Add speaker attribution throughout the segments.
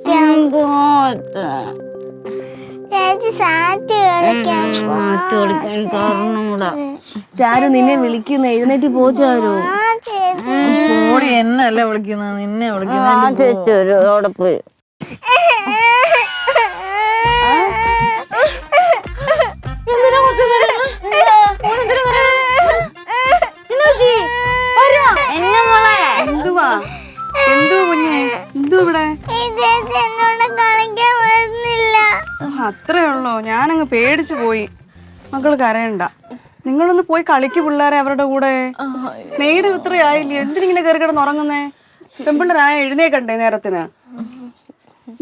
Speaker 1: കളിക്കാൻ പോത്ത് ചേച്ചി സാറ്റ് കളിക്കാൻ
Speaker 2: ചാരു നിന്നെ വിളിക്കുന്ന എഴുന്നേറ്റ് പോച്ചാരോ
Speaker 3: പോടി എന്നല്ല വിളിക്കുന്നത് നിന്നെ വിളിക്കുന്നത്
Speaker 1: അവിടെ പോയി
Speaker 2: എന്തുവാ എന്തോ കുഞ്ഞെ എന്തോ ഇവിടെ
Speaker 1: എന്നോട് കളിക്കാൻ വരുന്നില്ല.
Speaker 2: അത്രേ ഉള്ളോ? ഞാനങ്ങ് പേടിച്ചു പോയി. മക്കള് കരയണ്ട, നിങ്ങളൊന്ന് പോയി കളിക്ക് പിള്ളേരെ അവരുടെ കൂടെ. നേരം ഇത്രയായില്ലേ, എന്തിനിങ്ങനെ കയറി കിടന്ന് ഉറങ്ങുന്നേ? പെൺപിള്ളേരായ എഴുന്നേക്കണ്ടേ നേരത്തിന്?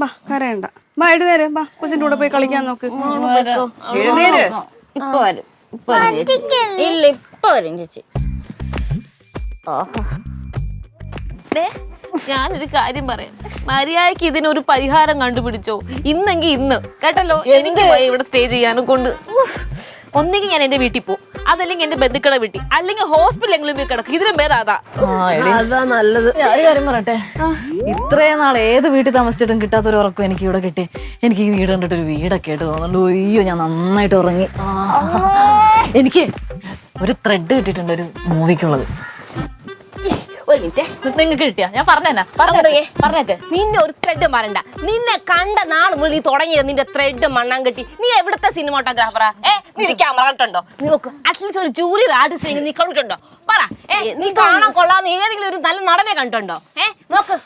Speaker 2: ബാ കരയണ്ട, ബാ എഴുന്നേര്, ബാ കൊച്ചിന്റെ കൂടെ പോയി കളിക്കാൻ നോക്ക്. എഴുന്നേര്.
Speaker 3: ഇപ്പൊ വരും ഇല്ല ഇപ്പൊ വരും ചേച്ചി.
Speaker 4: ഞാനൊരു കാര്യം പറയാം, മര്യാദക്ക് ഇതിനൊരു പരിഹാരം കണ്ടുപിടിച്ചോ. ഇന്നെങ്കിൽ ഇന്ന് കേട്ടല്ലോ, എനിക്ക് ഇവിടെ സ്റ്റേ ചെയ്യാനും കൊണ്ട് ഒന്നെങ്കിൽ ഞാൻ എന്റെ വീട്ടിൽ പോകും, അതല്ലെങ്കിൽ എന്റെ ബന്ധുക്കളെ വീട്ടിൽ, അല്ലെങ്കിൽ ഹോസ്പിറ്റലെങ്കിലും പോയി കിടക്കും. ഇതിനും പേര് അതാ
Speaker 3: നല്ലത്. ഒരു കാര്യം പറയട്ടെ, ഇത്രയും നാൾ ഏത് വീട്ടിൽ താമസിച്ചിട്ടും കിട്ടാത്തൊരു ഉറക്കം എനിക്ക് ഇവിടെ കിട്ടി. എനിക്ക് ഈ വീട് കണ്ടിട്ട് ഒരു വീടൊക്കെ ആയിട്ട് തോന്നുന്നുണ്ട്. അയ്യോ ഞാൻ നന്നായിട്ട് ഉറങ്ങി. എനിക്ക് ഒരു ത്രെഡ് കിട്ടിയിട്ടുണ്ട് ഒരു മൂവിക്കുള്ളത്.
Speaker 4: ഒരു മിനിറ്റ്,
Speaker 3: നിങ്ങൾക്ക് കിട്ടിയാ ഞാൻ പറഞ്ഞേനാ പറഞ്ഞേട്ടെ.
Speaker 4: നിന്നെ ഒരു ത്രെഡ് പറയണ്ട. നിന്നെ കണ്ട നാൾ മുതൽ നീ തുടങ്ങിയത് നിന്റെ ത്രെഡ് മണ്ണാൻ കെട്ടി. നീ എവിടത്തെ സിനിമാട്ടോഗ്രാഫറാ? നീ ക്യാമറ കണ്ടുണ്ടോ? നീ നോക്ക്, അറ്റ്ലീസ്റ്റ് ഒരു ജൂനിയർ ആർട്ടിസ്റ്റ് നീ കണ്ടിട്ടുണ്ടോ? പറ. നീ കാണാൻ കൊള്ളാന്ന് ഏതെങ്കിലും ഒരു നല്ല നടനെ കണ്ടിട്ടുണ്ടോ? നോക്ക്,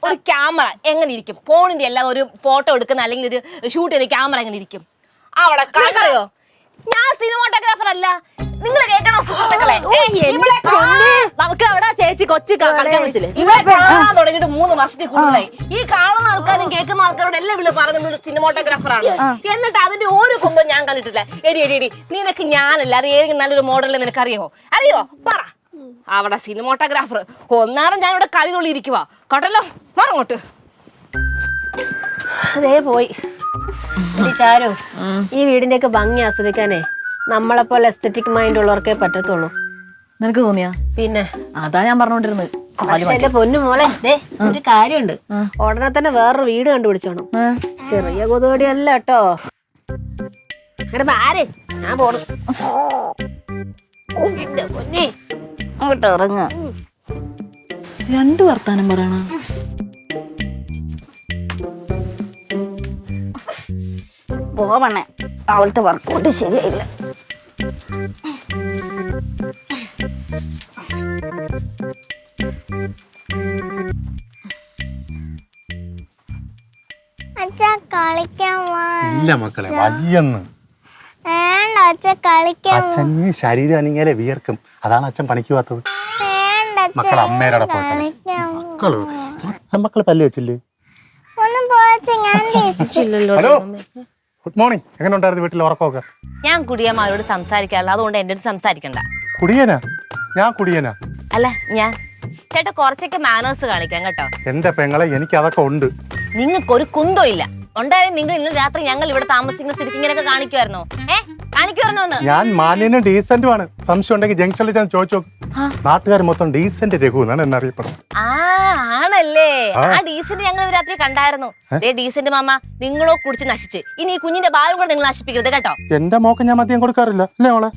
Speaker 4: ഒരു ക്യാമറ എങ്ങനെ ഇരിക്കും? ഫോണിന്റെ അല്ലാതെ ഒരു ഫോട്ടോ എടുക്കുന്ന അല്ലെങ്കിൽ ഒരു ഷൂട്ട് ചെയ്ത ക്യാമറ എങ്ങനെ ഇരിക്കും? അവിടെ കണ്ടറിയോ? ഞാൻ സിനിമാട്ടോഗ്രാഫർ അല്ല. നിങ്ങൾ കേൾക്കണോ സുഹൃത്തുക്കളെ? നമുക്ക് അവിടെ ചേച്ചി കൊച്ചി കളിക്കാൻ വിളിച്ചില്ലേ? ഇവിടെ കാണാൻ തുടങ്ങിയിട്ട് 3 വർഷത്തിൽ കൂടുതലായി. ഈ കാണുന്ന ആൾക്കാരും കേൾക്കുന്ന ആൾക്കാരോട് എല്ലാം വിളി പറഞ്ഞ സിനിമാട്ടോഗ്രാഫർ ആണ്. എന്നിട്ട് അതിന്റെ ഒരു കൊമ്പും ഞാൻ കണ്ടിട്ടില്ല. എടി നിനക്ക് ഞാനല്ല, അത് ഏതെങ്കിലും നല്ലൊരു മോഡലിൽ നിനക്ക് അറിയോ? പറ. അവിടെ സിനിമാട്ടോഗ്രാഫർ ഒന്നാറും ഞാൻ ഇവിടെ കളി തൊള്ളിയിരിക്കുവാ കേട്ടല്ലോ. മറങ്ങോട്ട്
Speaker 5: അതേ പോയി. ചാരു, ഈ വീടിന്റെ ഒക്കെ ഭംഗി ആസ്വദിക്കാനേ നമ്മളെ പോലെ എസ്തെറ്റിക് മൈൻഡ് ഉള്ളവർക്കേ പറ്റത്തുള്ളൂ.
Speaker 3: നിനക്ക് തോന്നിയാ?
Speaker 5: പിന്നെ
Speaker 3: അതാ ഞാൻ പറഞ്ഞോണ്ടിരുന്നത്.
Speaker 5: എന്റെ പൊന്നു മോളെ, ഒരു കാര്യമുണ്ട്, ഉടനെ തന്നെ വേറൊരു വീട് കണ്ടുപിടിച്ചോണം. ചെറിയ കൊതുകടി അല്ല കേട്ടോ. ആര് ഞാൻ പോണു. എന്റെ പൊന്നെ
Speaker 1: അങ്ങോട്ട് ഇറങ്ങ.
Speaker 3: 2 വർത്താനം പറയണ.
Speaker 1: പോവണേ, അവളത്തെ വർക്കൗട്ട് ശരിയായില്ല. അച്ഛാ കളിക്കാൻ
Speaker 6: ഇല്ല മക്കളെ, വയ്യെന്ന്.
Speaker 1: വേണ്ട അച്ഛ കളിക്കാൻ.
Speaker 6: അച്ഛൻ ഈ ശരീരം അനങ്ങിയാലേ വിയർക്കും, അതാണ് അച്ഛൻ പണിക്ക് പോകാത്തത്. മക്കൾ അമ്മേരോടെ പോട്ടെ. മക്കള് പല്ല് വെച്ചില്ലേ?
Speaker 1: ഒന്നും പോയച്ച ഞാൻ.
Speaker 6: Hello, good morning. എങ്ങനെ ഉണ്ടായിരുന്നു വീട്ടിൽ ഉറക്കമൊക്കെ?
Speaker 4: ഞാൻ കുടിയന്മാരോട് സംസാരിക്കാറില്ല, അതുകൊണ്ട് എന്റെ അടുത്ത് സംസാരിക്കണ്ട.
Speaker 6: കുടിയനാ? ഞാൻ കുടിയനാ?
Speaker 4: അല്ല, ഞാൻ ചേട്ടാ കുറച്ചൊക്കെ മാനേഴ്സ് കാണിക്കാം കേട്ടോ.
Speaker 6: എന്റെ പെങ്ങളെ, എനിക്ക് അതൊക്കെ ഉണ്ട്.
Speaker 4: നിങ്ങൾക്കൊരു കുന്തോ ഇല്ല. ഉണ്ടായാലും നിങ്ങൾ ഇന്നലെ രാത്രി ഞങ്ങൾ ഇവിടെ താമസിക്കുന്ന സ്ഥിതിക്ക് ഇങ്ങനെയൊക്കെ കാണിക്കുമായിരുന്നോ? കാണിക്കുമായിരുന്നോ?
Speaker 6: ഞാൻ മാന്യനും ഡീസന്റുമാണ്. സംശയം ഉണ്ടെങ്കിൽ ജംഗ്ഷനിൽ ഞാൻ ചോദിച്ചു. നാട്ടുകാർ മൊത്തം ഡീസന്റ് രഘു എന്നാണ് എന്നെ അറിയപ്പെടുന്നത്.
Speaker 4: ആണല്ലേ? ആ ഡീസന്റ് ഞങ്ങൾ രാത്രി കണ്ടായിരുന്നു. ഡീസന്റ് മാമ, നിങ്ങളോ കുടിച്ച് നശിച്ച്. ഇനി ഈ കുഞ്ഞിന്റെ ഭാവം കൂടെ നിങ്ങൾ നശിപ്പിക്കരുത് കേട്ടോ.
Speaker 6: എന്റെ മോക്ക് ഞാൻ മദ്യം കൊടുക്കാറില്ല അല്ലേ മോളെ?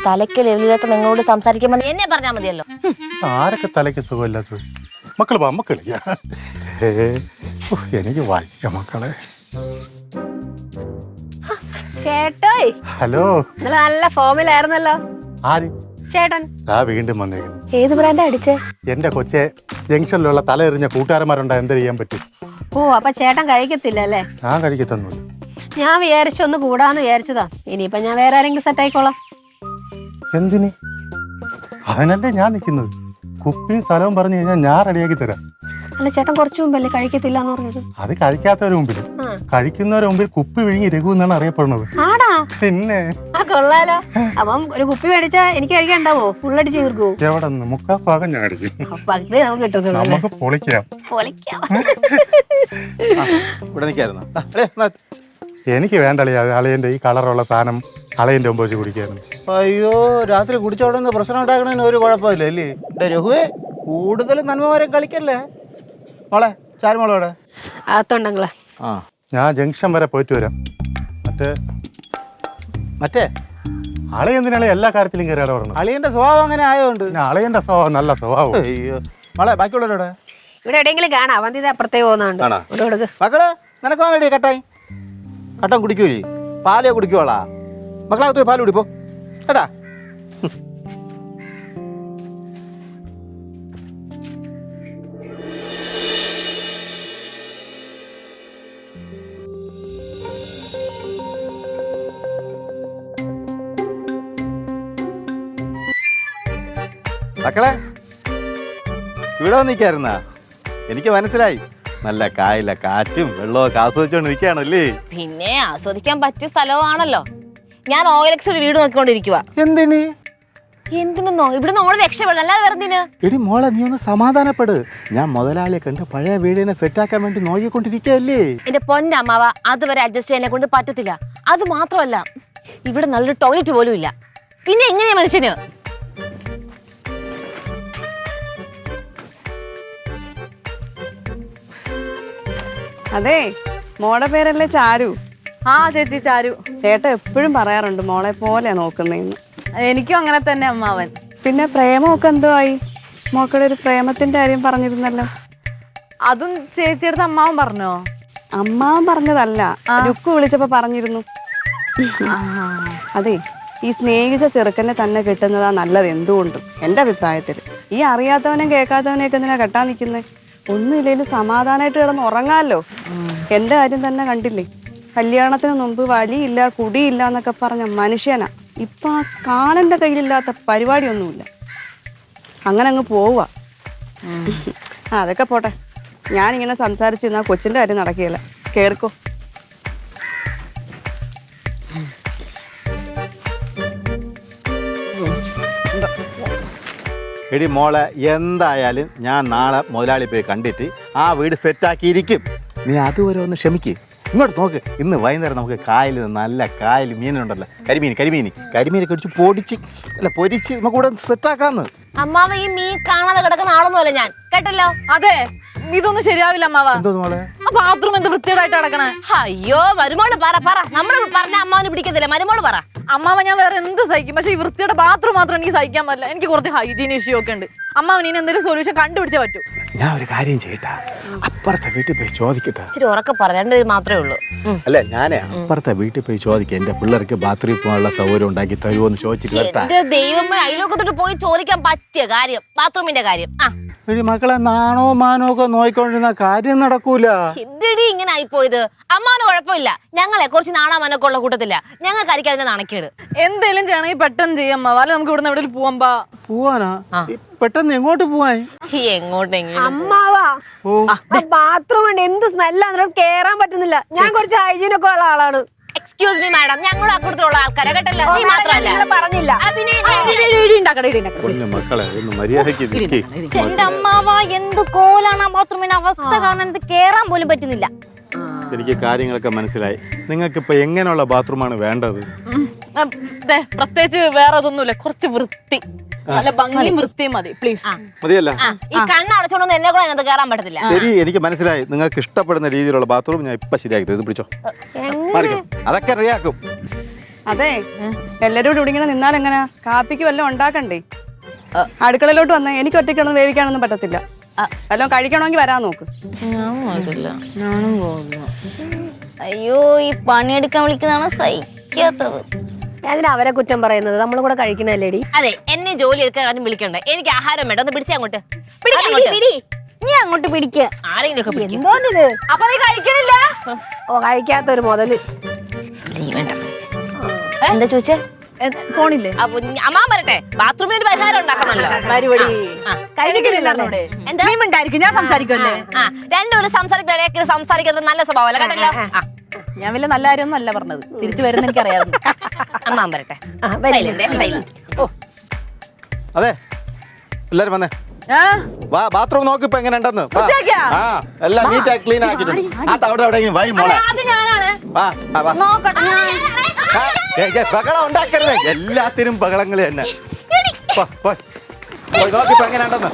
Speaker 4: തലയ്ക്ക് ലെവലില്ലാത്ത നിങ്ങളോട് സംസാരിക്കുമ്പോൾ എന്നെ പറഞ്ഞാൽ മതിയല്ലോ.
Speaker 6: ആരൊക്കെ തലയ്ക്ക് സുഖമില്ലാത്തത്? മക്കള് വാ, മക്കള്. എനിക്ക് വയ്യ മക്കളെ.
Speaker 5: ചേട്ടോയ്,
Speaker 6: ഹലോ.
Speaker 5: ഇന്നലെ നല്ല ഫോമിലായിരുന്നല്ലോ.
Speaker 6: ആര്?
Speaker 5: ചേട്ടൻ.
Speaker 6: വീണ്ടും വന്നേക്കുന്നു.
Speaker 5: ഏത് ബ്രാൻഡാ അടിച്ചേ?
Speaker 6: എന്റെ കൊച്ചെ, ജംഗ്ഷനിലുള്ള തല എറിഞ്ഞ കൂട്ടുകാരന്മാരുണ്ടാ, എന്ത് ചെയ്യാൻ പറ്റും?
Speaker 5: ഓ, അപ്പൊ ചേട്ടൻ കഴിക്കത്തില്ല അല്ലേ?
Speaker 6: ഞാൻ കഴിക്കത്തൊന്നുമില്ല.
Speaker 5: ഞാൻ വിചാരിച്ചൊന്ന് കൂടാന്ന് വിചാരിച്ചതാ. ഇനിയിപ്പൊ ഞാൻ വേറെ ആരെങ്കിലും സെറ്റ് ആയിക്കോളാം.
Speaker 6: എന്തിന്? അതിനല്ലേ ഞാൻ നിൽക്കുന്നത്. കുപ്പിയും സ്ഥലവും പറഞ്ഞു കഴിഞ്ഞാൽ ഞാൻ റെഡിയാക്കി തരാം.
Speaker 5: അല്ല, ചേട്ടൻ കുറച്ചു മുമ്പല്ലേ കഴിക്കത്തില്ല എന്ന് പറഞ്ഞത്?
Speaker 6: അത് കഴിക്കാത്തവരുടെ മുമ്പിൽ, കഴിക്കുന്നവരുടെ മുമ്പിൽ കുപ്പി വിഴുങ്ങി രഘു എന്നാണ് അറിയപ്പെടുന്നത്.
Speaker 5: ആടാ?
Speaker 6: പിന്നെ
Speaker 5: കൊള്ളാലോ. അപ്പം ഒരു കുപ്പി മേടിച്ചാ എനിക്ക് കഴിക്കാണ്ടാവോ? ഫുള്ളടിച്ച് തീർക്കുവോ?
Speaker 6: എവിടെ നിന്ന്? 3/4 ഭാഗം ഞാൻ അടിക്കും.
Speaker 5: പകുതി നമുക്ക് കിട്ടുന്നുള്ളൂ.
Speaker 6: നമുക്ക് പൊളിക്കാം.
Speaker 7: ഇവിടെ നിൽക്കായിരുന്നു.
Speaker 6: എനിക്ക് വേണ്ടല്ലേ അളിയന്റെ ഈ കളറുള്ള സാധനം അളിയന്റെ മുമ്പ് വെച്ച് കുടിക്കായിരുന്നു.
Speaker 7: അയ്യോ, രാത്രി കുടിച്ചോടുന്ന പ്രശ്നം ഉണ്ടാക്കണതിന് ഒരു കുഴപ്പമില്ല അല്ലേ? രഘുവേ, കൂടുതൽ നന്മമാരെ കളിക്കല്ലേ മോളെ. ചാരുമോളോടെ
Speaker 5: അകത്തുണ്ടെങ്കിലേ.
Speaker 7: ആ
Speaker 6: ഞാൻ ജംഗ്ഷൻ വരെ പോയിട്ട് വരാം.
Speaker 7: മറ്റേ
Speaker 6: ആളെ എന്തിനാളെ എല്ലാ കാര്യത്തിലും കയറിയാലോ പറഞ്ഞു.
Speaker 7: അളിയന്റെ സ്വഭാവം അങ്ങനെ ആയതുകൊണ്ട്.
Speaker 6: പിന്നെ അളയന്റെ സ്വഭാവം നല്ല സ്വഭാവം.
Speaker 7: അയ്യോ മോളെ ബാക്കിയുള്ളവരോടെ
Speaker 5: ഇവിടെ എവിടെയെങ്കിലും കാണാം. അവന്തി ഇത് അപ്പുറത്തേക്ക് പോകുന്നുണ്ട്.
Speaker 7: ആണോ?
Speaker 5: ഇവിടെ കൊടുക്ക്.
Speaker 7: മക്കള് നിനക്ക് വേണടി കട്ടായി കട്ടൻ കുടിക്കൂലേ? പാലോ കുടിക്കുവോളാ? മക്കളകത്ത് പോയി പാല് കുടിപ്പോ കേട്ടാ. മക്കളെ ഇവിടെ വന്നിരിക്കായിരുന്നാ? എനിക്ക് മനസ്സിലായി. നല്ല കായല കാറ്റും വെള്ളമൊക്കെ ആസ്വദിച്ചോണ്ട് നിൽക്കുകയാണല്ലേ?
Speaker 4: പിന്നെ ആസ്വദിക്കാൻ പറ്റിയ സ്ഥലമാണല്ലോ. ഞാൻ OLX ഒരു വീട് നോക്കിക്കൊണ്ടിരിക്കുക.
Speaker 7: എന്തിന്?
Speaker 4: എന്തിനെന്നോ ഇവിടെ നമ്മൾ രക്ഷപ്പെടണം, അല്ലാതെ വേറെ എന്തിന്?
Speaker 7: എടി മോളെ നീ ഒന്ന് സമാധാനപ്പെട്. ഞാൻ മുതലാളിയെ കണ്ട് പഴയ വീടിനെ സെറ്റാക്കാൻ വേണ്ടി നോക്കിക്കൊണ്ടിരിക്കുകയല്ലേ?
Speaker 4: എന്റെ പൊന്നമ്മാവ അതുവരെ അഡ്ജസ്റ്റ് ചെയ്യാനെ കൊണ്ട് പറ്റത്തില്ല. അത് മാത്രമല്ല ഇവിടെ നല്ലൊരു ടോയ്ലറ്റ് പോലും ഇല്ല. പിന്നെ എങ്ങനെയാ മനുഷ്യന്?
Speaker 2: അതെ, മോടെ പേരല്ലേ ചാരു?
Speaker 3: ആ ചേച്ചി ചാരു.
Speaker 2: ചേട്ടൻ എപ്പോഴും പറയാറുണ്ട് മോളെ പോലെ നോക്കുന്നേന്ന്.
Speaker 3: എനിക്കും അങ്ങനെ തന്നെ അമ്മാവൻ.
Speaker 2: പിന്നെ പ്രേമമൊക്കെ എന്തോ ആയി? മോക്കടെ ഒരു പ്രേമത്തിന്റെ കാര്യം പറഞ്ഞിരുന്നല്ലോ.
Speaker 3: അതും ചേച്ചിയെടുത്ത് അമ്മാവൻ പറഞ്ഞോ?
Speaker 2: അമ്മാവൻ പറഞ്ഞതല്ല, രുക്കു വിളിച്ചപ്പോ പറഞ്ഞിരുന്നു. അതെ, ഈ സ്നേഹിച്ച ചെറുക്കനെ തന്നെ കിട്ടുന്നതാ നല്ലത്. എന്തുകൊണ്ടും എൻ്റെ അഭിപ്രായത്തിൽ ഈ അറിയാത്തവനെയും കേൾക്കാത്തവനെയൊക്കെ എന്തിനാ കെട്ടാൻ നിൽക്കുന്നേ? ഒന്നുമില്ലേലും സമാധാനമായിട്ട് കിടന്ന് ഉറങ്ങാമല്ലോ. എൻ്റെ കാര്യം തന്നെ കണ്ടില്ലേ, കല്യാണത്തിന് മുമ്പ് വലിയില്ല കുടിയില്ല എന്നൊക്കെ പറഞ്ഞ മനുഷ്യനാ. ഇപ്പം ആ കാലൻ്റെ കയ്യിലില്ലാത്ത പരിപാടിയൊന്നുമില്ല. അങ്ങനെ അങ്ങ് പോവുക. അതൊക്കെ പോട്ടെ, ഞാനിങ്ങനെ സംസാരിച്ചിരുന്നാൽ കൊച്ചിൻ്റെ കാര്യം നടക്കുകയില്ല. കേറിക്കോ.
Speaker 7: എടി മോളെ, എന്തായാലും ഞാൻ നാളെ മുതലാളി പോയി കണ്ടിട്ട് ആ വീട് സെറ്റാക്കിയിരിക്കും. നീ അതുവരെ ഒന്ന് ക്ഷമിക്ക്. ഇങ്ങോട്ട് നോക്ക്, ഇന്ന് വൈകുന്നേരം നമുക്ക് കായൽ നല്ല കായൽ മീനുണ്ടല്ലോ, കരിമീനൊക്കെ അടിച്ച് പൊരിച്ച് നമുക്ക് ഇവിടെ സെറ്റാക്കാന്ന്.
Speaker 4: അമ്മാവ ഈ മീൻ കാണാതെ കിടക്കുന്ന ആളൊന്നുമല്ല ഞാൻ, കേട്ടല്ലോ?
Speaker 3: അതെ, ഇതൊന്നും ശരിയാവില്ല അമ്മാവ.
Speaker 7: എന്തോ മോളെ?
Speaker 3: ആ ബാത്റൂം എന്ത് വൃത്തിയായിട്ട് കിടക്കണേ.
Speaker 4: അയ്യോ മരുമോള് പറ നമ്മൾ പറഞ്ഞ അമ്മാവന് പിടിക്കത്തില്ല. മരുമോള് പറ.
Speaker 3: അമ്മാവ ഞാൻ വേറെ എന്ത് സഹിക്കും, പക്ഷെ ഈ വൃത്തിയുടെ ബാത്റൂം മാത്രം എനിക്ക് സഹിക്കാൻ പറ്റില്ല. എനിക്ക് കുറച്ച് ഹൈജീൻ ഇഷ്യൂ ഒക്കെ ഉണ്ട്. അമ്മാവൻ ഇനി എന്തെങ്കിലും സൊല്യൂഷൻ കണ്ടുപിടിച്ചേ പറ്റൂ.
Speaker 7: ഞാൻ ഒരു കാര്യം ചെയ്യട്ടാ, അപ്പുറത്തെ വീട്ടിൽ പോയി ചോദിക്കട്ടെ.
Speaker 4: ഇച്ചിരി ഉറക്കെ പറ, രണ്ടുപേര് മാത്രമേ ഉള്ളൂ.
Speaker 7: അല്ല, ഞാനേ അപ്പുറത്തെ വീട്ടിൽ പോയി ചോദിക്കാം, എന്റെ പിള്ളേർക്ക് ബാത്റൂമിൽ പോകാനുള്ള സൗകര്യം ഉണ്ടാക്കി തരുമോ എന്ന് ചോദിച്ചിട്ട് വരട്ടാ.
Speaker 4: എന്റെ ദൈവമേ, അയലോക്കത്തോട്ട് പോയി ചോദിക്കാൻ പറ്റിയ കാര്യം ബാത്റൂമിന്റെ കാര്യം.
Speaker 7: എടി മക്കളെ, നാണോ മാനോ ഒക്കെ നോയിക്കൊണ്ടിരുന്ന കാര്യം നടക്കൂല.
Speaker 4: എന്തിടി ഇങ്ങനെ ആയിപ്പോയത്? അമ്മാവന് കുഴപ്പമില്ല, ഞങ്ങളെ കുറച്ച് നാണാമാനൊക്കെ ഉള്ള കൂട്ടത്തില്ല. ഞങ്ങൾക്കായിരിക്കും അതിന്റെ നാണക്കേട്.
Speaker 3: എന്തേലും ചെയ്യണമെങ്കിൽ പെട്ടെന്ന് ചെയ്യാം അമ്മാവ, അല്ലെ നമുക്ക് ഇവിടുന്ന് എവിടെയും പോവാ.
Speaker 7: പോവാനാ? പെട്ടെന്ന് എങ്ങോട്ട് പോവാൻ?
Speaker 4: എങ്ങോട്ടെങ്കിലും.
Speaker 5: അമ്മാവാ, ബാത്റൂം ഉണ്ട്, എന്ത് സ്മെല്ലാ, കേറാൻ പറ്റുന്നില്ല. ഞാൻ കുറച്ച് ഹൈജീൻ ഒക്കെ ഉള്ള ആളാണ്.
Speaker 4: എക്സ്ക്യൂസ് മീ മാഡം, ഞങ്ങളും അക്കൂട്ടത്തിലുള്ള ആൾക്കാരെ കേട്ടല്ലോ. നീ മാത്രമല്ല
Speaker 5: പറഞ്ഞില്ല.
Speaker 7: മക്കളെ ഒന്ന് മര്യാദയ്ക്ക് നിൽക്കി.
Speaker 1: എന്റെ അമ്മാവ എന്ത് കോലാണ് ആ ബാത്റൂമിന്റെ അവസ്ഥ കാണാൻ. ഇത് കേറാൻ പോലും പറ്റുന്നില്ല.
Speaker 7: എനിക്ക് കാര്യങ്ങളൊക്കെ മനസ്സിലായി. നിങ്ങൾക്ക് ഇപ്പൊ എങ്ങനെയുള്ള ബാത്റൂമാണ് വേണ്ടത്?
Speaker 3: പ്രത്യേകിച്ച് വേറെ അതൊന്നുമില്ല, കുറച്ച് വൃത്തി, നല്ല ഭംഗിയും വൃത്തിയും മതി പ്ലീസ്.
Speaker 7: മതിയല്ല?
Speaker 4: ഈ കണ്ണടച്ചോണ്ടൊന്നും എന്നെ കൂടെ അതിനകത്ത് കയറാൻ പറ്റത്തില്ല.
Speaker 7: ശരി, എനിക്ക് മനസ്സിലായി. നിങ്ങൾക്ക് ഇഷ്ടപ്പെടുന്ന രീതിയിലുള്ള ബാത്റൂം ഞാൻ ഇപ്പൊ ശരിയാക്കി തരും. പിടിച്ചോ, മാറിക്കോ, അതൊക്കെ റെഡിയാക്കും.
Speaker 2: അതെ, എല്ലാവരും കൂടി ഇങ്ങനെ നിന്നാൽ എങ്ങനെയാ? കാപ്പിക്ക് വല്ലതും ഉണ്ടാക്കണ്ടേ? അടുക്കളയിലോട്ട് വന്നേ. എനിക്ക് ഒറ്റയ്ക്കൊന്നും വേവിക്കാനൊന്നും പറ്റത്തില്ല. വല്ലതും കഴിക്കണമെങ്കിൽ വരാൻ നോക്ക്.
Speaker 1: അയ്യോ, ഈ പണിയെടുക്കാൻ വിളിക്കുന്നതാണ് സഹിക്കാത്തത്.
Speaker 5: അതിന് അവരെ കുറ്റം പറയുന്നത്, നമ്മളും കൂടെ കഴിക്കണല്ലേടി.
Speaker 4: അതെ, എന്നെ ജോലി എടുക്കാൻ വിളിക്കണ്ടേ? എനിക്ക് ആഹാരം വേണ്ട, ഒന്ന് പിടിച്ചേ അങ്ങോട്ട്.
Speaker 1: നീ അങ്ങോട്ട് പിടിക്ക.
Speaker 4: ആരെങ്കിലും ഒക്കെ പിടിക്കും.
Speaker 5: എന്തോന്നിത്?
Speaker 4: അപ്പൊ നീ കഴിക്കണില്ല?
Speaker 5: ഓ, കഴിക്കാത്തൊരു മുതല്.
Speaker 4: നീ വേണ്ട. എന്താ ചോദിച്ചേ?
Speaker 3: ഫോണില്ലേ?
Speaker 4: അപ്പൊ അമ്മാൻ വരട്ടെ, ബാത്റൂമിന് ഒരു പരിഹാരം ഉണ്ടാക്കണമല്ലോ.
Speaker 3: ഞാൻ സംസാരിക്കുമല്ലേ?
Speaker 4: രണ്ടുപേരും സംസാരിക്കുന്നത് നല്ല സ്വഭാവമല്ല, കേട്ടല്ലോ?
Speaker 3: ഞാൻ വലിയ നല്ല കാര്യമൊന്നും അല്ല പറഞ്ഞത്, തിരിച്ചു വരുന്ന എനിക്കറിയാം.
Speaker 4: അമ്മാൻ വരട്ടെ.
Speaker 7: അതെ, എല്ലാരും വന്നേ. വാ, ബാത്റൂം നോക്ക് ഇപ്പൊ എങ്ങനെ ഉണ്ടെന്ന്. എല്ലാം നീറ്റായി ക്ലീൻ ആക്കിയിട്ടുണ്ട്. അത് അവിടെ എവിടെയെങ്കിലും വൈ മോളെ. ബഹളം ഉണ്ടാക്കരുത്, എല്ലാത്തിനും ബഹളങ്ങൾ തന്നെ. പോയി നോക്കിപ്പോ എങ്ങനെ ഉണ്ടെന്ന്.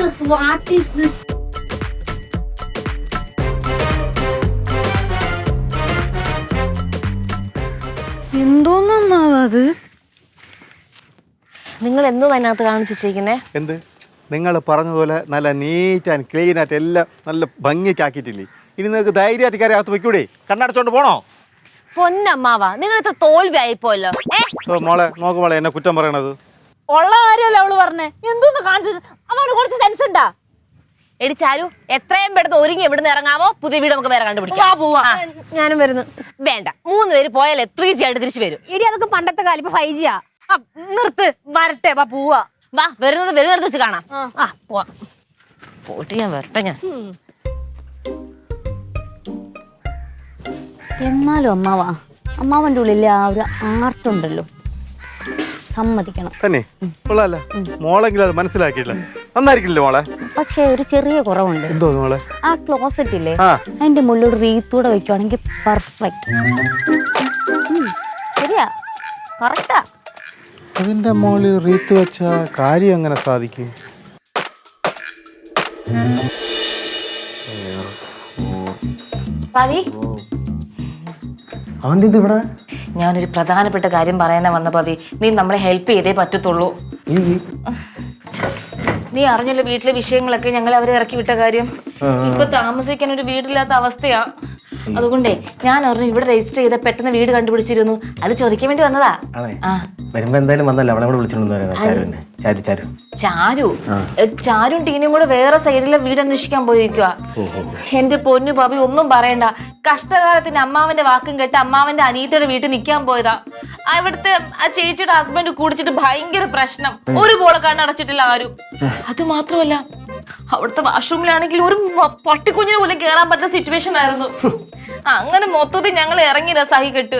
Speaker 4: Jesus what is this?
Speaker 3: എന്തോന്നാവത്?
Speaker 4: നിങ്ങൾ എന്തോ അതിനകത്ത് കാണിച്ചു വെച്ചേക്കുന്നേ?
Speaker 7: എന്ത് നിങ്ങൾ പറഞ്ഞതുപോലെ നല്ല നീറ്റ് ആൻഡ് ക്ലീൻ ആയിട്ട് എല്ലാം നല്ല ഭംഗിയൊക്കെ ആക്കിയിട്ടില്ലേ? ഇനി നിങ്ങൾക്ക് ധൈര്യമായിട്ട് കയറി അകത്ത് വെക്കൂടെ? കണ്ണടച്ചോണ്ട് പോണോ?
Speaker 4: പൊന്നമ്മാവ, നിങ്ങൾ ഇത്ര തോൽവി ആയിപ്പോയല്ലോ.
Speaker 7: മോളെ നോക്ക് മോളെ, എന്നെ കുറ്റം പറയണത്.
Speaker 3: ഉള്ള കാര്യമല്ല അവള് പറഞ്ഞേ. എന്തോന്ന് കാണിച്ചു? അവന് കുറച്ച് സെൻസ് ഉണ്ടാ?
Speaker 4: എടി ചാരു, എത്രയും പെട്ടെന്ന് ഒരുങ്ങി എവിടുന്ന് ഇറങ്ങാവോ? പുതിയ വീട് നമുക്ക് വേറെ കണ്ടുപിടിക്കാം.
Speaker 3: പോവാ.
Speaker 5: ഞാനും വരുന്നു.
Speaker 4: വേണ്ട, 3 പേര് പോയാലേ 3G ആയിട്ട് തിരിച്ചു വരും.
Speaker 1: എടി അതൊക്കെ പണ്ടത്തെ കാലം, ഇപ്പൊ 5G ആ.
Speaker 3: നിർത്ത്, വരട്ടെ, പോവാ.
Speaker 4: വാ, വരുന്നത് വെച്ച് കാണാം. പോവാ. പോയിട്ട് ഞാൻ വരട്ടെ. ഞാൻ
Speaker 1: എന്നാലും അമ്മാവന്റെ ഉള്ളിലെ ആ ഒരു ആർട്ടുണ്ടല്ലോ, സമ്മതിക്കണം.
Speaker 7: തന്നെ കൊള്ളാല്ല. മോളെങ്കിലും അത് മനസ്സിലാക്കിയില്ല. നന്നായിരിക്കില്ലേ മോളെ?
Speaker 1: പക്ഷെ ഒരു ചെറിയ കുറവുണ്ട്.
Speaker 7: എന്തോ മോളെ?
Speaker 1: ആ ക്ലോസറ്റ് ഇല്ലേ,
Speaker 7: ആ.
Speaker 1: അതിന്റെ മുകളിലൂടെ റീത്തൂടെ വെക്കുവാണെങ്കിൽ പെർഫെക്റ്റ്. ശരിയാ, കറക്റ്റാ.
Speaker 7: അതിന്റെ മോളിൽ റീത്ത് വെച്ച കാര്യം എങ്ങനെ സാധിക്കും?
Speaker 4: പവി,
Speaker 8: ഇവിടെ
Speaker 4: ഞാനൊരു പ്രധാനപ്പെട്ട കാര്യം പറയാനാ വന്ന പവി. നീ നമ്മളെ ഹെൽപ്പ് ചെയ്തേ പറ്റത്തുള്ളൂ. നീ അറിഞ്ഞല്ലോ വീട്ടിലെ വിഷയങ്ങളൊക്കെ, ഞങ്ങൾ അവരെ ഇറക്കി വിട്ട കാര്യം. ഇപ്പൊ താമസിക്കാൻ ഒരു വീടില്ലാത്ത അവസ്ഥയാ. അതുകൊണ്ടേ ഞാൻ അറിഞ്ഞു ഇവിടെ രജിസ്റ്റർ ചെയ്ത പെട്ടെന്ന് വീട് കണ്ടുപിടിച്ചിരുന്നു. അത് ചോദിക്കാൻ വേണ്ടി വന്നതാ.
Speaker 8: വരുമ്പോ എന്തായാലും വന്നല്ലോ, അവളെ കൂടെ വിളിച്ചോണ്ട്
Speaker 4: ചാരും ടീനും കൂടെ വേറെ സൈഡിലെ വീട് അന്വേഷിക്കാൻ പോയിരിക്കുക. എന്റെ പൊന്നു പവി, ഒന്നും പറയണ്ട. കഷ്ടകാലത്തിന് അമ്മാവന്റെ വാക്കും കേട്ട് അമ്മാവന്റെ അനിയത്തിയുടെ വീട്ടിൽ നിൽക്കാൻ പോയതാ. അവിടുത്തെ ആ ചേച്ചിയുടെ ഹസ്ബൻഡ് കുടിച്ചിട്ട് ഭയങ്കര പ്രശ്നം. ഒരു പോളെ കണ്ണടച്ചിട്ടില്ല ആരും. അത് മാത്രമല്ല, അവിടുത്തെ വാഷ്റൂമിലാണെങ്കിൽ ഒരു പട്ടിക്കുഞ്ഞിനെ പോലും കേറാൻ പറ്റുന്ന സിറ്റുവേഷൻ ആയിരുന്നു. അങ്ങനെ മൊത്തത്തിൽ ഞങ്ങൾ ഇറങ്ങിയില്ല സഹികെട്ട്.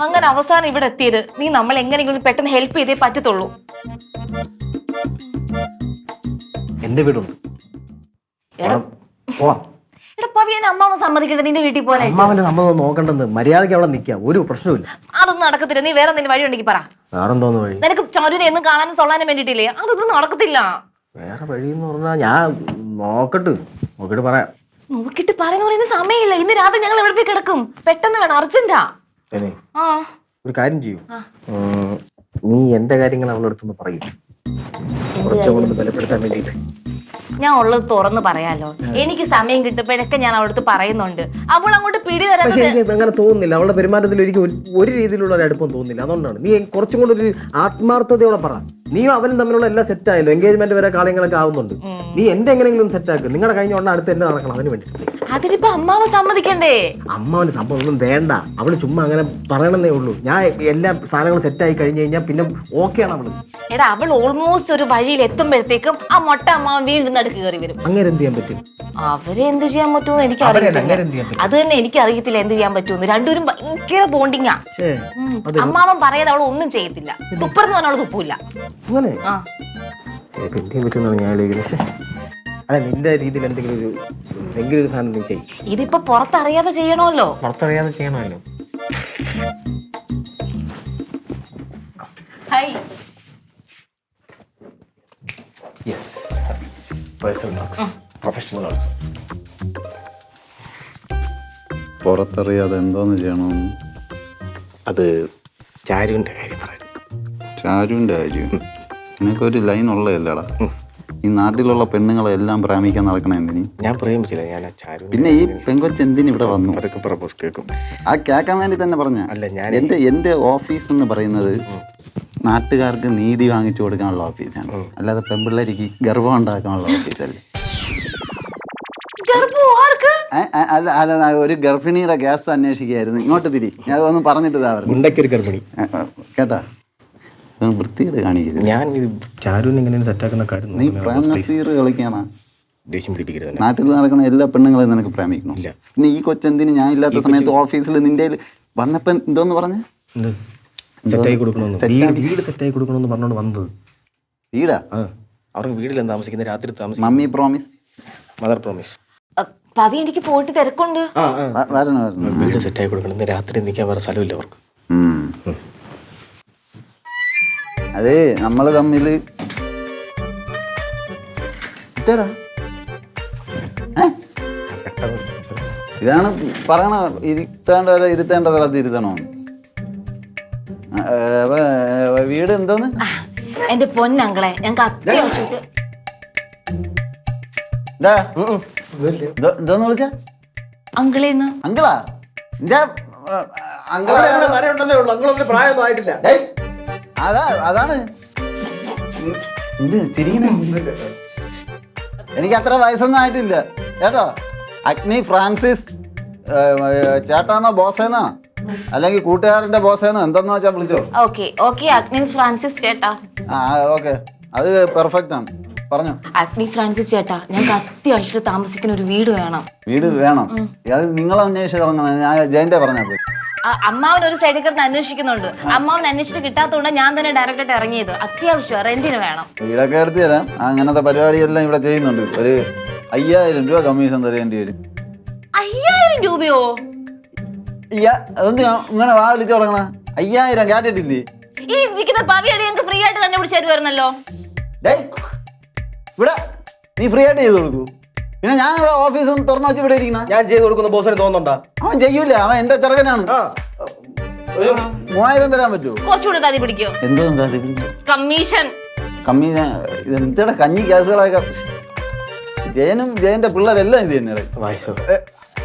Speaker 4: അങ്ങനെ അവസാനം ഇവിടെ എത്തിയത്. നീ നമ്മൾ എങ്ങനെയെങ്കിലും പെട്ടെന്ന് ഹെൽപ്പ് ചെയ്തേ പറ്റത്തുള്ളൂ.
Speaker 8: എന്റെ വീടുണ്ട്.
Speaker 4: എടാ പവി, എന്നെ അമ്മാവൻ സമ്മതിക്കട്ടെ നിന്റെ വീട്ടിൽ പോലെ.
Speaker 8: അമ്മാവന്റെ സമ്മതം നോക്കണ്ടെന്ന്, മര്യാദയ്ക്ക് അവിടെ നിൽക്കാം, ഒരു പ്രശ്നമില്ല.
Speaker 4: അതൊന്നും നടക്കത്തില്ല. നീ വേറെ എന്തെങ്കിലും വഴി ഉണ്ടെങ്കിൽ പറ.
Speaker 8: വേറെന്തോന്ന് വഴി?
Speaker 4: നിനക്ക് ചാരുവിനെ എന്നും കാണാനും സൊള്ളാനും വേണ്ടിട്ടില്ലേ? അതൊന്നും നടക്കത്തില്ല.
Speaker 8: വേറെ വഴി എന്ന് പറഞ്ഞാ ഞാൻ നോക്കിട്ട് പറയാം.
Speaker 4: നോക്കിട്ട് പറയുന്ന സമയമില്ല. ഇന്ന് രാത്രി ഞങ്ങൾ എവിടെ പോയി കിടക്കും? പെട്ടെന്ന് വേണം, അർജന്റാ.
Speaker 8: ഒരു കാര്യം ചെയ്യൂ, നീ എന്റെ കാര്യങ്ങൾ അവളുടെ അടുത്തൊന്ന് പറയൂ, കുറച്ചുകൂടെ ബലപ്പെടുത്താൻ വേണ്ടിട്ട്.
Speaker 4: ഞാൻ ഉള്ളത് തുറന്ന് പറയാലോ. എനിക്ക് സമയം കിട്ടുമ്പോഴൊക്കെ ഞാൻ അവളടുത്ത് പറയുന്നുണ്ട്. അവൾ അങ്ങോട്ട് പിടി തരാൻ.
Speaker 8: പക്ഷെ എനിക്ക് അങ്ങനെ തോന്നുന്നില്ല. അവളുടെ പെരുമാറ്റത്തിൽ എനിക്ക് ഒരു രീതിയിലുള്ള ഒരു അടുപ്പം തോന്നുന്നില്ല. അതുകൊണ്ടാണ് നീ കുറച്ചും കൂടെ ഒരു ആത്മാർത്ഥതയോടെ പറ. നീയും അവനും തമ്മിലുള്ള എല്ലാം സെറ്റ് ആയല്ലോ, എൻഗേജ്മെന്റ് വരെ കാര്യങ്ങളൊക്കെ ആവുന്നുണ്ട്. നീ എന്റെ എങ്ങനെയെങ്കിലും സെറ്റ് ആക്ക്. നിങ്ങളുടെ കഴിഞ്ഞ ഉടനെ അടുത്ത് എന്നെ നടക്കണം, അതിന് വേണ്ടി.
Speaker 4: അതിനിപ്പോ അമ്മാവൻ സമ്മതിക്കണ്ടേ?
Speaker 8: അമ്മാവന് സംഭവം ഒന്നും വേണ്ട. അവള് ചുമ്മാ അങ്ങനെ പറയണമെന്നേ ഉള്ളൂ. ഞാൻ എല്ലാ സാധനങ്ങളും സെറ്റ് ആയി കഴിഞ്ഞ് കഴിഞ്ഞാൽ പിന്നെ ഓക്കെയാണ് അവള്.
Speaker 4: എടാ, അവൾ ഓൾമോസ്റ്റ് ഒരു വഴിയിൽ എത്തുമ്പോഴത്തേക്കും ആ മൊട്ട അമ്മാവൻ വീണ്ടും നടുക്ക് കയറി വരും.
Speaker 8: അങ്ങനെ എന്ത് ചെയ്യാൻ പറ്റും?
Speaker 4: അവരെ എന്ത് ചെയ്യാൻ പറ്റുമെന്ന് എനിക്ക് അറിയത്തില്ല. അത് തന്നെ എനിക്ക് അറിയത്തില്ല എന്ത് ചെയ്യാൻ പറ്റുമെന്ന്. രണ്ടുപേരും ഭയങ്കര ബോണ്ടിങ്ങാ. അമ്മാവൻ പറയാതെ അവൾ ഒന്നും ചെയ്യത്തില്ല. തുപ്പറന്ന് പറഞ്ഞാൽ അവള് തുപ്പൂല്ല.
Speaker 8: അങ്ങനെ എന്തെങ്കിലും പറ്റുന്ന ഞാൻ അല്ല, നിന്റെ രീതിയിൽ എന്തെങ്കിലും ഒരു സാധനം നീ ചെയ്യും.
Speaker 4: ഇതിപ്പോ പുറത്തറിയാതെ ചെയ്യണമല്ലോ.
Speaker 8: പുറത്തറിയാതെ ചെയ്യണമല്ലോ.
Speaker 4: Hi.
Speaker 8: Yes, personal works, professional works.
Speaker 6: പുറത്തറിയാതെ എന്തോന്ന് ചെയ്യണമെന്ന്?
Speaker 8: അത് ചാരുവിന്റെ കാര്യം പറയാം.
Speaker 6: ചാരുവിൻ്റെ കാര്യം നിനക്കൊരു ലൈൻ ഉള്ളതല്ലേടാ? ഈ നാട്ടിലുള്ള പെണ്ണുങ്ങളെ എല്ലാം പ്രേമിക്കാൻ നടക്കണ എന്തിനി?
Speaker 8: ഞാൻ പ്രേമിച്ചില്ല, ഞാൻ ചാരു.
Speaker 6: പിന്നെ ഈ പെങ്കൊച്ച് എന്തിന് ഇവിടെ വന്നു?
Speaker 8: അതൊക്കെ പ്രപ്പോസ് കേൾക്കും.
Speaker 6: ആ കേൾക്കാൻ വേണ്ടി തന്നെ പറഞ്ഞ.
Speaker 8: അല്ല, ഞാൻ
Speaker 6: എൻ്റെ ഓഫീസ് എന്ന് പറയുന്നത് നാട്ടുകാർക്ക് നീതി വാങ്ങിച്ചു കൊടുക്കാനുള്ള ഓഫീസാണ്, അല്ലാതെ പെൺപിള്ളേർക്ക് ഗർഭം ഉണ്ടാക്കാനുള്ള ഓഫീസല്ലേ. അല്ല അല്ല, ഒരു ഗർഭിണിയുടെ ഗ്യാസ് അന്വേഷിക്കുകയായിരുന്നു. ഇങ്ങോട്ട് തിരി, ഞാൻ ഒന്നും പറഞ്ഞിട്ട്
Speaker 8: ഗുണ്ടയ്ക്കൊരു ഗർഭിണി
Speaker 6: കേട്ടാ. വൃത്തിയോട് കാണിക്കരുത്.
Speaker 8: ഞാൻ ചാരുവിനെ എങ്ങനെയാണ് സെറ്റാക്കുന്ന കാര്യം
Speaker 6: നീ പ്രേം നസീർ കളിക്കാണ്.
Speaker 8: ദേഷ്യം പിടിപ്പിക്കരുത്.
Speaker 6: നാട്ടിൽ നടക്കുന്ന എല്ലാ പെണ്ണുങ്ങളെയും നിനക്ക് പ്രേമിക്കണം. പിന്നെ ഈ കൊച്ചെന്തിന് ഞാൻ ഇല്ലാത്ത സമയത്ത് ഓഫീസിൽ നിന്റെ വന്നപ്പോ എന്തോന്ന് പറഞ്ഞ
Speaker 8: സെറ്റായി കൊടുക്കണമെന്ന്, വീട് സെറ്റായി കൊടുക്കണമെന്ന് പറഞ്ഞോണ്ട് വന്നത്.
Speaker 6: വീടാ?
Speaker 8: അവർക്ക് വീട്ടിലാണ് താമസിക്കുന്നത്, രാത്രി താമസിക്കും.
Speaker 6: Mummy promise,
Speaker 8: mother promise.
Speaker 4: Pavi, എനിക്ക് പോയിട്ട് തിരക്കുണ്ട്.
Speaker 6: വരണം.
Speaker 8: വീട് സെറ്റായി കൊടുക്കണം. ഇന്ന് രാത്രി നിൽക്കാൻ വേറെ സ്ഥലമില്ല അവർക്ക്.
Speaker 6: അത് നമ്മൾ തമ്മിൽ
Speaker 9: സെറ്റേടാ. ഇതാണ് പറയണ, ഇരുത്തേണ്ട സ്ഥലത്ത് ഇരുത്തണോ? വീട് എന്തോന്ന്?
Speaker 3: എന്റെ പൊന്നങ്ങളെ ഞങ്ങൾക്ക് അത്യാവശ്യമായിട്ട്
Speaker 9: എന്തോന്ന് വിളിച്ച?
Speaker 3: അങ്കിളേന്ന്.
Speaker 9: അങ്കിളാ? എന്റെ അതാണ് എന്ത് ചിരിക്കണേ? എനിക്ക് അത്ര വയസ്സൊന്നും ആയിട്ടില്ല കേട്ടോ. അഗ്നി ഫ്രാൻസിസ് ചേട്ടാന്നോ ബോസേന്നോ അല്ലെങ്കിൽ കൂട്ടുകാരന്റെ ബോസേന്നോ എന്തെന്ന് വെച്ചാ വിളിച്ചോ.
Speaker 3: ഓക്കെ അഗ്നി ഫ്രാൻസിസ് ചേട്ടാ.
Speaker 9: ആ ഓക്കെ, അത് പെർഫെക്റ്റ് ആണ്. പറഞ്ഞോ.
Speaker 3: അഗ്നി ഫ്രാൻസിസ് ചേട്ടാ, ഞങ്ങൾക്ക് അത്യാവശ്യമായിട്ട് താമസിക്കുന്ന ഒരു വീട് വേണം.
Speaker 9: വീട് വേണം? അത് നിങ്ങൾ അന്വേഷിച്ച് ഇറങ്ങണം. ഞാൻ ജയന്റെ പറഞ്ഞാ പോയി.
Speaker 3: അമ്മാവൻ ഒരു സൈഡിൽ കിടന്ന് അന്വേഷിക്കുന്നുണ്ട്. അമ്മാവൻ അന്വേഷിച്ചിട്ട് കിട്ടാത്തതുകൊണ്ട് ഞാൻ തന്നെ ഡയറക്റ്റ് ആയിട്ട് ഇറങ്ങിയത്. അത്യാവശ്യം റെന്റിന് വേണം.
Speaker 9: വീടൊക്കെ എടുത്ത് തരാം. അങ്ങനത്തെ പരിപാടിയെല്ലാം ഇവിടെ ചെയ്യുന്നുണ്ട്. ഒരു 5000 രൂപ കമ്മീഷൻ തരേണ്ടി വരും.
Speaker 3: 5000 രൂപയോ?
Speaker 9: അതൊന്നും ഇങ്ങനെ വാ വിളിച്ചു തുടങ്ങണ. 5000 കേട്ടിട്ടില്ലേ?
Speaker 3: ഈ ഇരിക്കുന്ന പവിയടി ഞങ്ങൾക്ക് ഫ്രീ ആയിട്ട് കണ്ടുപിടിച്ച് തരുമായിരുന്നല്ലോ.
Speaker 9: ഇവിടെ നീ ഫ്രീ ആയിട്ട് ചെയ്ത് കൊടുക്കൂ. പിന്നെ ഞാൻ ഇവിടെ ഓഫീസ് തുറന്നു വെച്ച് ഇവിടെ ഇരിക്കുന്ന
Speaker 8: ഞാൻ ചെയ്ത് കൊടുക്കുന്ന ബോസിന് തോന്നുന്നുണ്ടോ?
Speaker 9: അവൻ ചെയ്യൂല. അവൻ എന്റെ ചെറുക്കനാണ്. ഒരു 3000 തരാൻ പറ്റുമോ?
Speaker 3: കുറച്ചുകൂടി തതി പിടിക്കോ?
Speaker 9: എന്തോ
Speaker 3: കമ്മീഷൻ.
Speaker 9: കമ്മീഷൻ ഇതെന്താ? കഞ്ഞി ഗ്യാസുകളൊക്കെ ജയനും ജയന്റെ പിള്ളേരെല്ലാം ഇത് തന്നെ.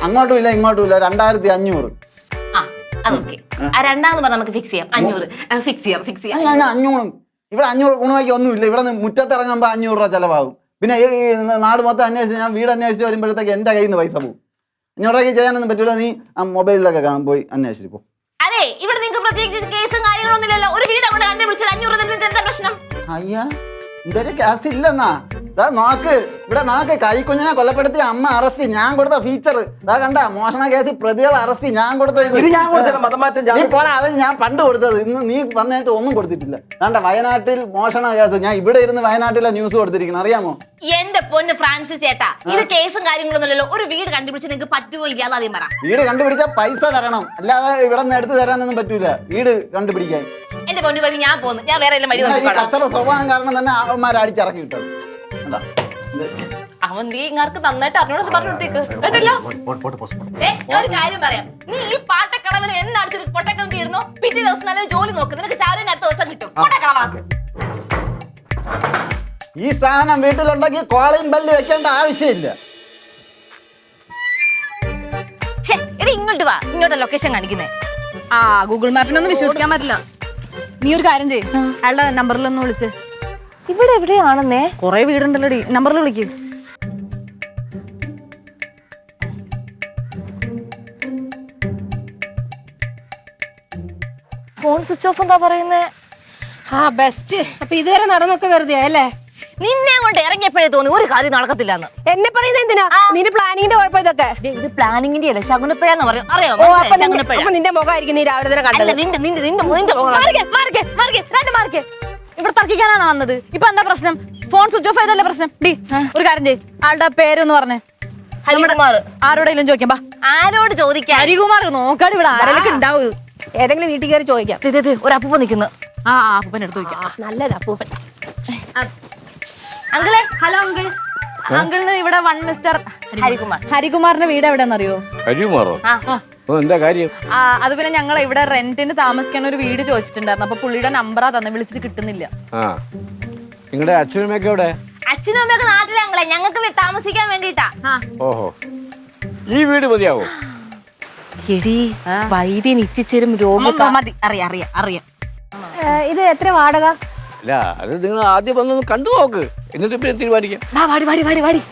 Speaker 9: അങ്ങോട്ടും ഇല്ല ഇങ്ങോട്ടും ഇല്ല. 2500.
Speaker 3: അതൊക്കെ രണ്ടാമത് പറഞ്ഞാൽ നമുക്ക് ഫിക്സ് ചെയ്യാം. 500 ഫിക്സ് ചെയ്യാം.
Speaker 9: 500. ഇവിടെ 500 ഗുണമാക്കി ഒന്നുമില്ല. ഇവിടെ മുറ്റത്ത് ഇറങ്ങുമ്പോൾ 500 രൂപ ചിലവാകും. പിന്നെ ഈ നാട് മൊത്തം അന്വേഷിച്ച് ഞാൻ വീട് അന്വേഷിച്ച് വരുമ്പോഴത്തേക്ക് എൻ്റെ കയ്യിൽ നിന്ന് പൈസ പോകും. 500 രൂപയ്ക്ക് ചെയ്യാനൊന്നും പറ്റില്ല. നീ ആ മൊബൈലിലൊക്കെ പോയി അന്വേഷിച്ചു പോ.
Speaker 3: അതെ, ഇവിടെ നിങ്ങൾക്ക് പ്രത്യേകിച്ച് കേസും കാര്യങ്ങളൊന്നും ഇല്ലല്ലോ. ഒരു വീട് അവിടെ കണ്ടുപിടിച്ചാൽ 500 എന്താ പ്രശ്നം?
Speaker 9: അയ്യാ, എന്തൊരു കേസ് ഇല്ലെന്നാ. നോക്ക് ഇവിടെ നോക്ക്. കൈക്കുഞ്ഞിനെ കൊലപ്പെടുത്തി അമ്മ അറസ്റ്റ്. ഞാൻ കൊടുത്ത ഫീച്ചർ ഇതാ കണ്ട. മോഷണ കേസിൽ പ്രതികളെ അറസ്റ്റ് ഞാൻ കൊടുത്തത്. അത് ഞാൻ പണ്ട് കൊടുത്തത്. ഇന്ന് നീ വന്നിട്ട് ഒന്നും കൊടുത്തിട്ടില്ല. കണ്ട വയനാട്ടിൽ മോഷണ കേസ്. ഞാൻ ഇവിടെ ഇരുന്ന് വയനാട്ടിലെ ന്യൂസ് കൊടുത്തിരിക്കണം, അറിയാമോ?
Speaker 3: എന്റെ പൊന്ന് ഫ്രാൻസിസ് ചേട്ടാ, ഇത് കേസും കാര്യങ്ങളൊന്നുമല്ലോ. ഒരു വീട് കണ്ടുപിടിച്ച് നിങ്ങൾക്ക് പറ്റുമോ ഇല്ല ആദ്യം പറ.
Speaker 9: വീട് കണ്ടുപിടിച്ചാൽ പൈസ തരണം, അല്ലാതെ ഇവിടെ നിന്ന് എടുത്ത് തരാനൊന്നും പറ്റൂല. വീട് കണ്ടുപിടിക്കാൻ
Speaker 3: എന്റെ പൊന്നു പവി ഞാൻ പോന്നു. ഞാൻ വേറെ എല്ലാം വഴി
Speaker 9: കച്ചറ സ്വഭാവം കാരണം തന്നെ അവന്മാരെ അടിച്ചിറക്കി വിട്ടത്.
Speaker 3: അവൻ നീ ഇങ്ങാർക്ക് നന്നായിട്ട് അറിഞ്ഞോട് പറഞ്ഞോട്ടേക്ക് കേട്ടല്ലോ. ഞാൻ ഒരു കാര്യം പറയാം. നീ ഈ പാട്ടക്കളവന് എന്നടിച്ചൊരു പൊട്ടക്കളം തീരുന്നു. പിറ്റേ ദിവസം നല്ല ജോലി നോക്ക്. നിനക്ക് ചാരുവിന് അടുത്ത ദിവസം കിട്ടും. പൊട്ടക്കളവാക്ക്.
Speaker 9: ഈ സാധനം വീട്ടിലുണ്ടെങ്കിൽ കോളയും ബെല്ല് വെക്കേണ്ട ആവശ്യമില്ല.
Speaker 3: ഇങ്ങോട്ട് വാ. ഇങ്ങോട്ട് ലൊക്കേഷൻ കാണിക്കുന്നേ.
Speaker 2: ഗൂഗിൾ മാപ്പിനൊന്നും വിശ്വസിക്കാൻ പറ്റില്ല. നീ ഒരു കാര്യം ചെയ്യ്, അയാളുടെ നമ്പറിലൊന്ന് വിളിച്ച്.
Speaker 3: ഇവിടെ എവിടെയാണെന്നേ?
Speaker 2: കൊറേ വീടുണ്ടല്ലോ. നമ്പറിൽ വിളിക്ക്.
Speaker 3: ഫോൺ സ്വിച്ച് ഓഫ് എന്താ പറയുന്നേ?
Speaker 5: ബെസ്റ്റ്. അപ്പൊ ഇതുവരെ നടന്നൊക്കെ വെറുതെ അല്ലേ?
Speaker 3: നിന്നെ കൊണ്ട് ഇറങ്ങിയപ്പോഴേ തോന്നി ഒരു കാര്യം നടക്കത്തില്ലെന്ന്.
Speaker 5: എന്നെ പറയുന്നത് എന്തിനാ? നിന്റെ പ്ലാനിങ്ങിന്റെ കുഴപ്പം ഇതൊക്കെ.
Speaker 3: ഇത് പ്ലാനിങ്ങിന്റെ അല്ല, ശകുനപ്പഴന്ന് പറയും. അറിയാമോ?
Speaker 5: നിന്റെ മുഖമായിരിക്കും നീ രാവിലെ തന്നെ കണ്ടത്.
Speaker 2: ഇവിടെ തർക്കിക്കാനാണ് വന്നത്. ഇപ്പൊ എന്താ പ്രശ്നം? ഫോൺ സ്വിച്ച് ഓഫ് ചെയ്തല്ലേ പ്രശ്നം? ഒരു കാര്യം ചെയ്യ്, ആളുടെ പേരൊന്ന് പറഞ്ഞേ.
Speaker 3: ഹരികുമാർ.
Speaker 2: ആരോടെങ്കിലും ചോദിക്കാം.
Speaker 3: ആരോട് ചോദിക്കാം?
Speaker 2: ഹരികുമാർ നോക്കാടി. ഇവിടെ ആരെങ്കിലും ഉണ്ടാവും.
Speaker 5: ഏതെങ്കിലും വീട്ടിൽ കയറി ചോദിക്കാം.
Speaker 3: ഒരു അപ്പൂപ്പ നിൽക്കുന്നു.
Speaker 2: അപ്പൂപ്പൻ എടുത്ത് ചോദിക്കാം.
Speaker 5: നല്ലൊരു അപ്പൂപ്പൻ.
Speaker 3: അങ്കിളെ. Hello uncle.
Speaker 2: അങ്കിളിന് ഇവിടെ 1 മിസ്റ്റർ
Speaker 3: ഹരികുമാർ.
Speaker 2: ഹരികുമാറിന്റെ വീട് എവിടെയെന്നറിയോ?
Speaker 10: ഹരികുമാറോ? എന്താ കാര്യം?
Speaker 2: അത് പിന്നെ ഞങ്ങൾ ഇവിടെ റെന്റിന് താമസിക്കാൻ ഒരു വീട് ചോദിച്ചിട്ടുണ്ടായിരുന്നു. അപ്പൊ പുള്ളിയുടെ നമ്പറാ തന്നെ, വിളിച്ചിട്ട് കിട്ടുന്നില്ല.
Speaker 10: നിങ്ങളുടെ അച്ഛനും അമ്മയൊക്കെ എവിടെ?
Speaker 3: അച്ഛനും അമ്മയൊക്കെ നാട്ടിലെ അങ്കിളെ. ഞങ്ങൾക്ക് താമസിക്കാൻ വേണ്ടിട്ടാ.
Speaker 10: ഓഹോ, ഈ വീട് മതിയാവോ?
Speaker 3: എടി വൈദ്യൻ ഇച്ചിച്ചേരും രോഗി
Speaker 2: മതി. അറിയാം.
Speaker 5: ഇത് എത്ര വാടക?
Speaker 10: അല്ല, അത് നിങ്ങൾ ആദ്യം വന്നൊന്ന് കണ്ടു നോക്ക്, എന്നിട്ട് പിന്നെ തീരുമാനിക്കാം.
Speaker 3: വാടി.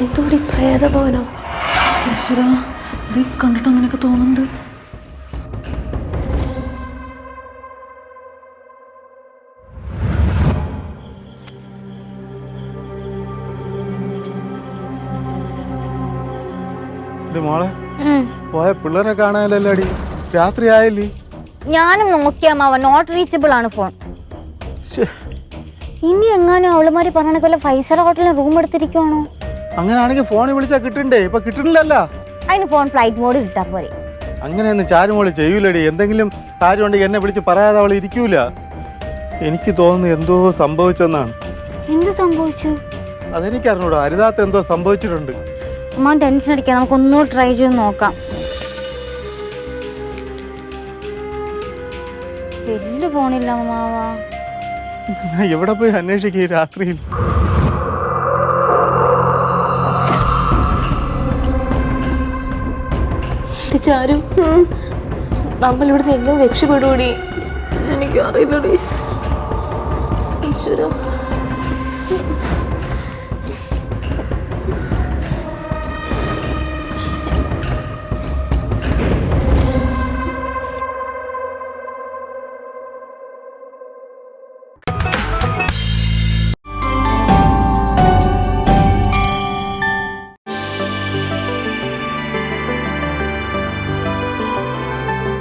Speaker 5: ഇതോടി പ്രേതഭവനോ?
Speaker 2: കണ്ടിട്ട് അങ്ങനെയൊക്കെ തോന്നുന്നുണ്ട്.
Speaker 7: മോളെ പോയ പിള്ളേരെ കാണാനല്ലോ അടി, രാത്രി ആയില്ലേ?
Speaker 1: ഞാനും നോക്കിയാ മാവ, നോട്ട് റീച്ചബിൾ ആണ് ഫോൺ. ഇനി എങ്ങാനും അവളുമാര് പറഞ്ഞ പോലെ 5-star ഹോട്ടലിൽ റൂം എടുത്തിരിക്കുവാണോ?
Speaker 7: അങ്ങനെയാണെങ്കിൽ ഫോണിൽ വിളിച്ചാൽ കിട്ടണ്ടേ? ഇപ്പൊ കിട്ടണില്ലല്ലോ.
Speaker 1: അതിന് ഫോൺ ഫ്ലൈറ്റ് മോഡ് കിട്ടാ പോരെ.
Speaker 7: അങ്ങനെയൊന്നും ചാരുമോള് ചെയ്യൂലടി. എന്തെങ്കിലും കാര്യമുണ്ടെങ്കിൽ എന്നെ വിളിച്ച് പറയാതെ അവൾ ഇരിക്കൂല. എനിക്ക് തോന്നുന്നു എന്തോ സംഭവിച്ചെന്നാണ്.
Speaker 1: എന്ത് സംഭവിച്ചു?
Speaker 7: അതെനിക്കറിഞ്ഞൂടാ. അരുതാത്ത എന്തോ സംഭവിച്ചിട്ടുണ്ട്.
Speaker 1: അമ്മ ടെൻഷൻ അടിക്കാം, നമുക്കൊന്നുകൂടി ട്രൈ ചെയ്ത് നോക്കാം. വലിയ ഫോണില്ല മാവാ.
Speaker 7: എവിടെ പോയി അന്വേഷിക്കുക രാത്രിയിൽ?
Speaker 3: ചാരു, നമ്മളിവിടുന്ന് എങ്ങനെ രക്ഷപ്പെടൂടി? എനിക്കറിയില്ലടി. ഈശ്വര.